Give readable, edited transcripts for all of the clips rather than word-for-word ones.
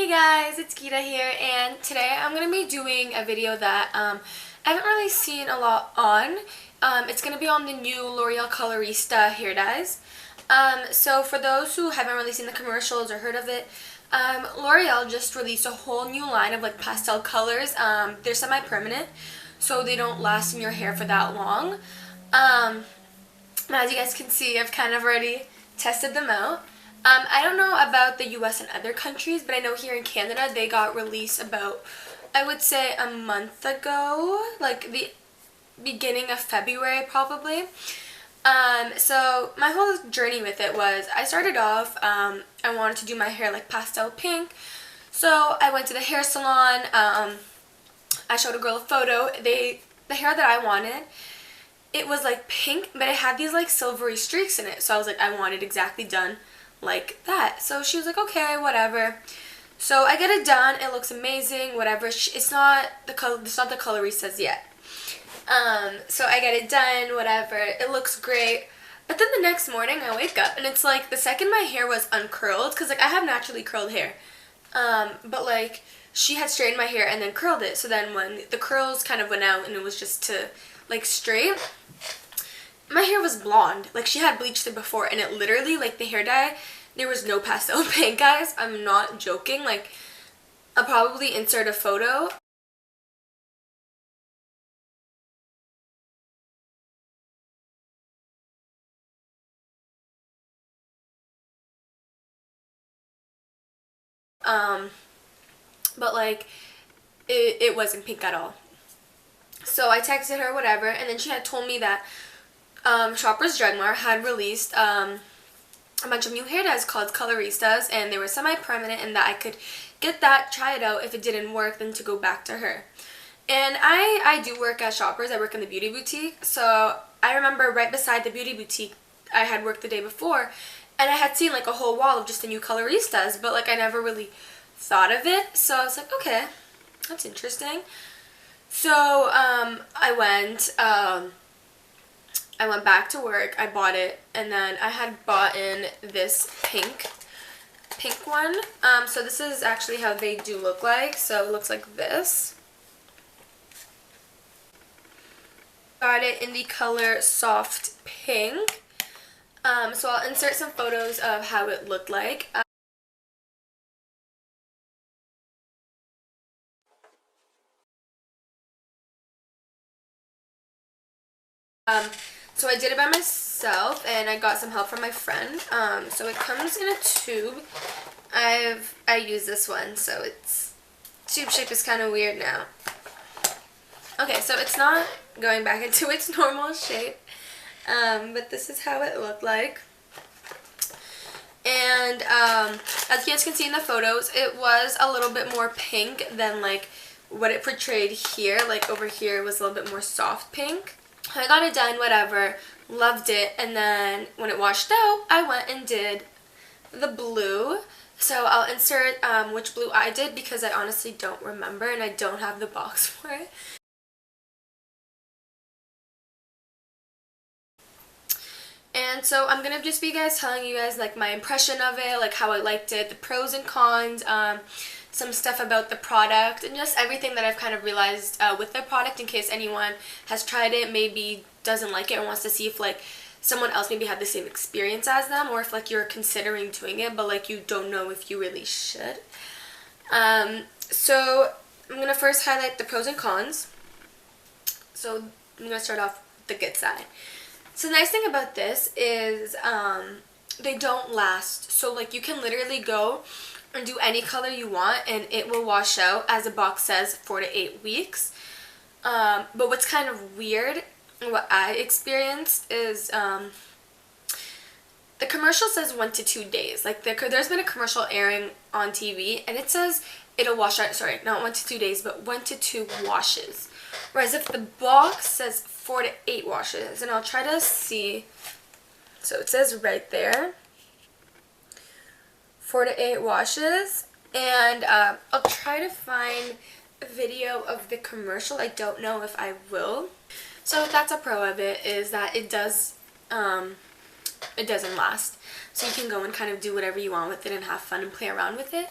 Hey guys, it's Gita here, and today I'm going to be doing a video that I haven't really seen a lot on. It's going to be on the new L'Oreal Colorista hair dyes. So for those who haven't really seen the commercials or heard of it, L'Oreal just released a whole new line of like pastel colors. They're semi-permanent, so they don't last in your hair for that long. As you guys can see, I've kind of already tested them out. I don't know about the US and other countries, but I know here in Canada they got released about, I would say, a month ago, like the beginning of February probably. So my whole journey with it was, I started off, I wanted to do my hair like pastel pink, so I went to the hair salon. I showed a girl a photo. The hair that I wanted, it was like pink, but it had these like silvery streaks in it, so I was like, I want it exactly done like that. So she was like, okay, whatever. So I get it done. It looks amazing, whatever. It's not the Coloristas yet. So I get it done, whatever. It looks great. But then the next morning I wake up and it's like the second my hair was uncurled, because like I have naturally curled hair, but like she had straightened my hair and then curled it. So then when the curls kind of went out and it was just to like straight, my hair was blonde. Like she had bleached it before, and it literally, like the hair dye, there was no pastel pink, guys. I'm not joking. Like, I'll probably insert a photo. But like, it wasn't pink at all. So I texted her, whatever, and then she had told me that Shoppers Drug Mart had released a bunch of new hair dyes called Coloristas, and they were semi-permanent, and that I could get that, try it out. If it didn't work, then to go back to her. And I do work at Shoppers. I work in the beauty boutique, so I remember right beside the beauty boutique I had worked the day before, and I had seen like a whole wall of just the new Coloristas, but like I never really thought of it. So I was like, okay, that's interesting. So I went back to work, I bought it, and then I had bought in this pink one. So this is actually how they do look like. So it looks like this. Got it in the color soft pink. So I'll insert some photos of how it looked like. So I did it by myself, and I got some help from my friend. So it comes in a tube. I use this one, so its tube shape is kind of weird now. Okay, so it's not going back into its normal shape, but this is how it looked like. And as you guys can see in the photos, it was a little bit more pink than like what it portrayed here. Like over here it was a little bit more soft pink. I got it done, whatever, loved it, and then when it washed out, I went and did the blue. So I'll insert which blue I did, because I honestly don't remember, and I don't have the box for it. And so I'm going to just be telling you guys like my impression of it, like how I liked it, the pros and cons, some stuff about the product, and just everything that I've kind of realized with the product, in case anyone has tried it, maybe doesn't like it, or wants to see if like someone else maybe had the same experience as them, or if like you're considering doing it but like you don't know if you really should. So I'm going to first highlight the pros and cons. So I'm going to start off with the good side. So the nice thing about this is they don't last. So like you can literally go and do any color you want and it will wash out, as the box says, 4 to 8 weeks. But what's kind of weird, and what I experienced, is the commercial says 1 to 2 days. Like there's been a commercial airing on TV and it says it'll wash out, sorry, not 1 to 2 days, but 1 to 2 washes. Whereas if the box says 4 to 8 washes, and I'll try to see, so it says right there, 4 to 8 washes, and I'll try to find a video of the commercial. I don't know if I will. So that's a pro of it, is that it doesn't last. So you can go and kind of do whatever you want with it and have fun and play around with it.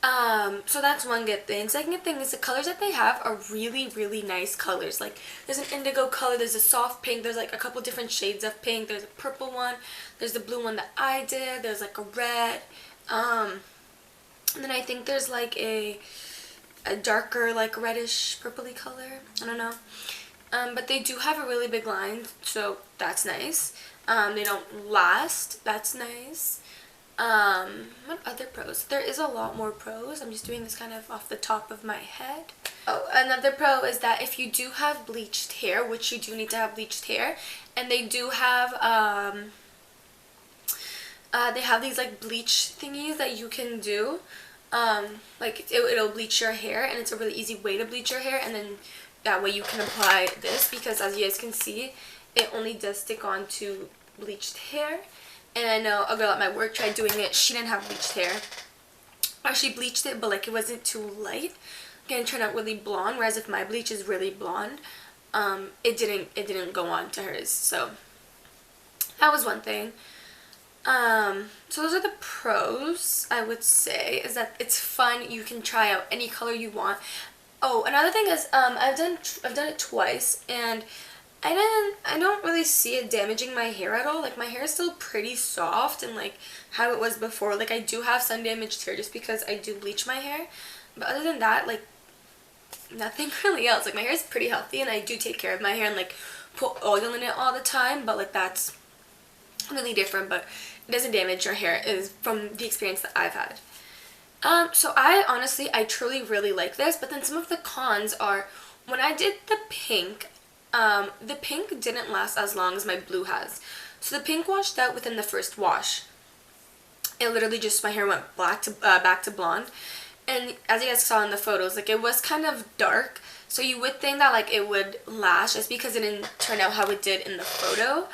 So that's one good thing. Second good thing is the colors that they have are really, really nice colors. Like, there's an indigo color, there's a soft pink, there's like a couple different shades of pink, there's a purple one, there's the blue one that I did, there's like a red, and then I think there's like a darker, like reddish, purpley color. I don't know. But they do have a really big line, so that's nice. They don't last. That's nice. What other pros? There is a lot more pros. I'm just doing this kind of off the top of my head. Oh, another pro is that if you do have bleached hair, which you do need to have bleached hair, and they do have, they have these like bleach thingies that you can do. Like it'll bleach your hair, and it's a really easy way to bleach your hair, and then that way you can apply this, because as you guys can see, it only does stick on to bleached hair. And I know a girl at my work tried doing it. She didn't have bleached hair. Or she bleached it, but like it wasn't too light. Again, it turned out really blonde, whereas if my bleach is really blonde, it didn't go on to hers. So that was one thing. So those are the pros, I would say, is that it's fun. You can try out any color you want. Oh, another thing is, I've done it twice, and I don't really see it damaging my hair at all. Like, my hair is still pretty soft and like how it was before. Like, I do have sun damaged hair just because I do bleach my hair, but other than that, like, nothing really else. Like, my hair is pretty healthy, and I do take care of my hair and like put oil in it all the time, but like that's really different. But it doesn't damage your hair, is from the experience that I've had. So I truly really like this, but then some of the cons are, when I did the pink didn't last as long as my blue has. So the pink washed out within the first wash. It literally just, my hair went back to blonde. And as you guys saw in the photos, like, it was kind of dark. So you would think that like it would last just because it didn't turn out how it did in the photo.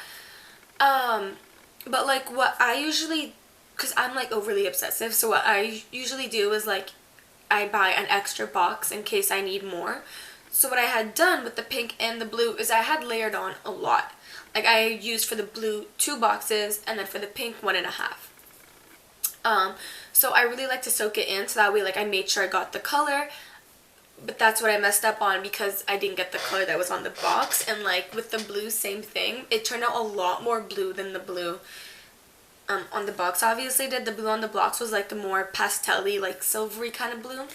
But like what I usually, because I'm like overly obsessive, so what I usually do is like I buy an extra box in case I need more. So what I had done with the pink and the blue is I had layered on a lot. Like, I used for the blue 2 boxes, and then for the pink 1.5. So I really like to soak it in, so that way like I made sure I got the color. But that's what I messed up on, because I didn't get the color that was on the box. And like with the blue, same thing. It turned out a lot more blue than the blue on the box obviously did. The blue on the box was like the more pastel-y, like silvery kind of blue.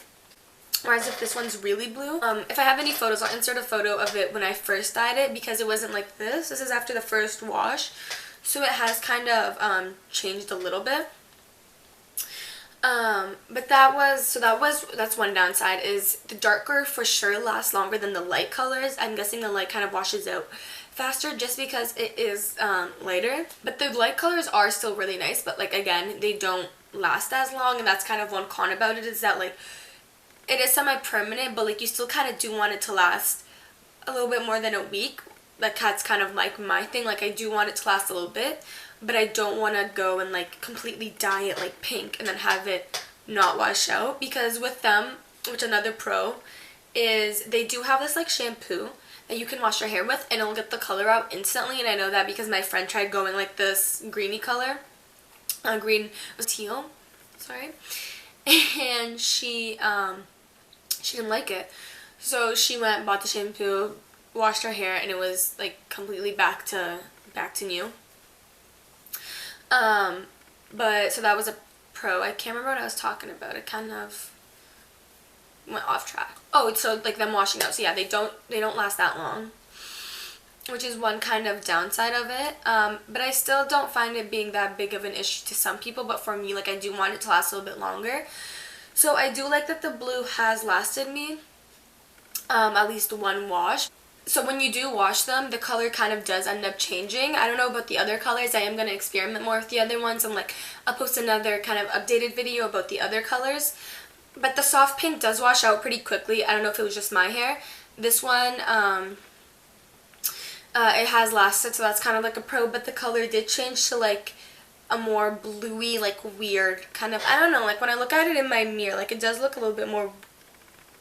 Whereas if this one's really blue, if I have any photos, I'll insert a photo of it when I first dyed it, because it wasn't like this. This is after the first wash, so it has kind of changed a little bit. But that's one downside, is the darker for sure lasts longer than the light colors. I'm guessing the light kind of washes out faster just because it is lighter. But the light colors are still really nice, but like again, they don't last as long, and that's kind of one con about it, is that like it is semi-permanent, but like you still kind of do want it to last a little bit more than a week. Like, that's kind of like my thing. Like, I do want it to last a little bit, but I don't want to go and like completely dye it like pink and then have it not wash out. Because with them, which another pro is, they do have this like shampoo that you can wash your hair with, and it'll get the color out instantly. And I know that because my friend tried going like this greeny color, green was teal, sorry, and she didn't like it. So she went and bought the shampoo, washed her hair, and it was like completely back to new. But so that was a pro. I can't remember what I was talking about. It kind of went off track. Oh, so like them washing out. So yeah, they don't last that long, which is one kind of downside of it. But I still don't find it being that big of an issue to some people, but for me, like, I do want it to last a little bit longer. So I do like that the blue has lasted me at least one wash. So when you do wash them, the color kind of does end up changing. I don't know about the other colors. I am going to experiment more with the other ones, and like I'll post another kind of updated video about the other colors. But the soft pink does wash out pretty quickly. I don't know if it was just my hair. This one, it has lasted, so that's kind of like a pro, but the color did change to like a more bluey, like weird kind of, I don't know, like when I look at it in my mirror, like it does look a little bit more,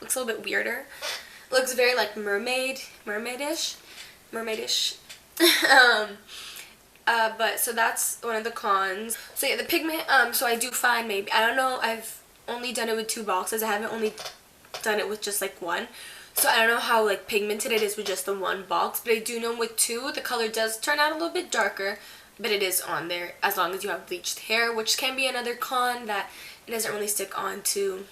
looks a little bit weirder. It looks very like mermaidish. But so that's one of the cons. So yeah, the pigment, so I do find maybe, I don't know, only done it with 2 boxes. I haven't only done it with just like one. So I don't know how like pigmented it is with just the one box, but I do know with 2 the color does turn out a little bit darker, but it is on there as long as you have bleached hair, which can be another con, that it doesn't really stick on to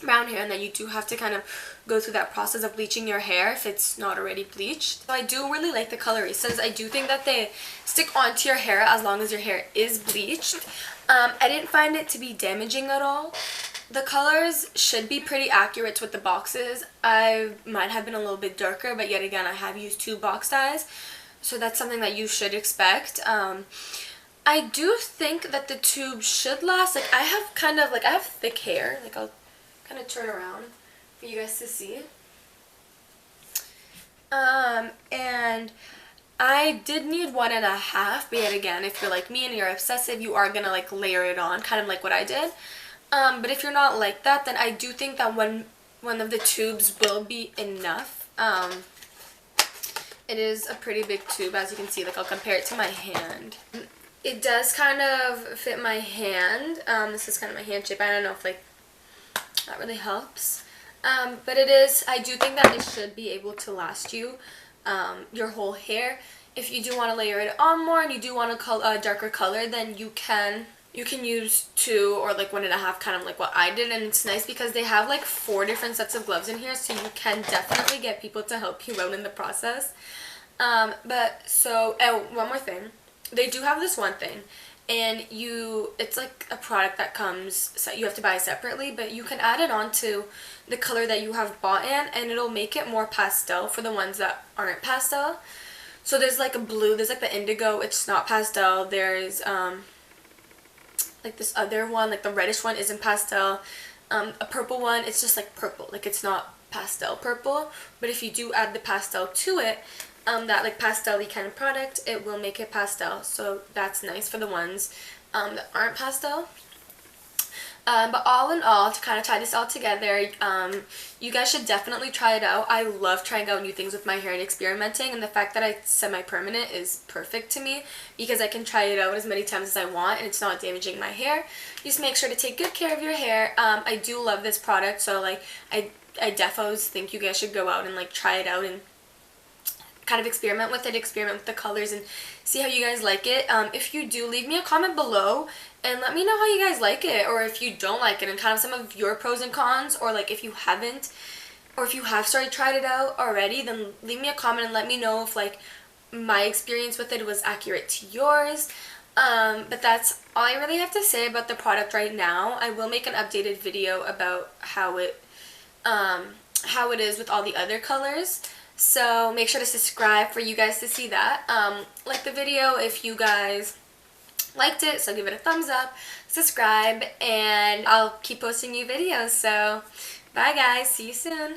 brown hair, and that you do have to kind of go through that process of bleaching your hair if it's not already bleached. So I do really like the Coloristas. I do think that they stick onto your hair as long as your hair is bleached. I didn't find it to be damaging at all. The colors should be pretty accurate with the boxes. I might have been a little bit darker, but yet again I have used 2 box dyes, so that's something that you should expect. I do think that the tube should last. Like I have thick hair. Like I'll kind of turn around for you guys to see. And I did need 1.5, but yet again, if you're like me and you're obsessive, you are gonna like layer it on, kind of like what I did. But if you're not like that, then I do think that one of the tubes will be enough. It is a pretty big tube, as you can see. Like I'll compare it to my hand. It does kind of fit my hand. This is kind of my hand shape. I don't know if like that really helps. But it is, I do think that it should be able to last you your whole hair. If you do want to layer it on more and you do want a darker color, then you can use 2 or like 1.5, kind of like what I did. And it's nice because they have like 4 different sets of gloves in here, so you can definitely get people to help you out in the process. One more thing, they do have this one thing, and it's like a product that comes, so you have to buy separately, but you can add it on to the color that you have bought in, and it'll make it more pastel for the ones that aren't pastel. So there's like a blue, there's like the indigo, it's not pastel. There's like this other one, like the reddish one isn't pastel. A purple one, it's just like purple, like it's not pastel purple. But if you do add the pastel to it, that like pastel-y kind of product, it will make it pastel. So that's nice for the ones that aren't pastel. But all in all, to kind of tie this all together, you guys should definitely try it out. I love trying out new things with my hair and experimenting, and the fact that I semi-permanent is perfect to me because I can try it out as many times as I want and it's not damaging my hair. Just make sure to take good care of your hair. I do love this product, so like I definitely think you guys should go out and like try it out and kind of experiment with the colors, and see how you guys like it. If you do, leave me a comment below and let me know how you guys like it, or if you don't like it, and kind of some of your pros and cons, or like if you haven't, or if you have tried it out already, then leave me a comment and let me know if like my experience with it was accurate to yours. But that's all I really have to say about the product right now. I will make an updated video about how it is with all the other colors. So make sure to subscribe for you guys to see that. Like the video if you guys liked it, so give it a thumbs up, subscribe, and I'll keep posting new videos. So bye guys, see you soon.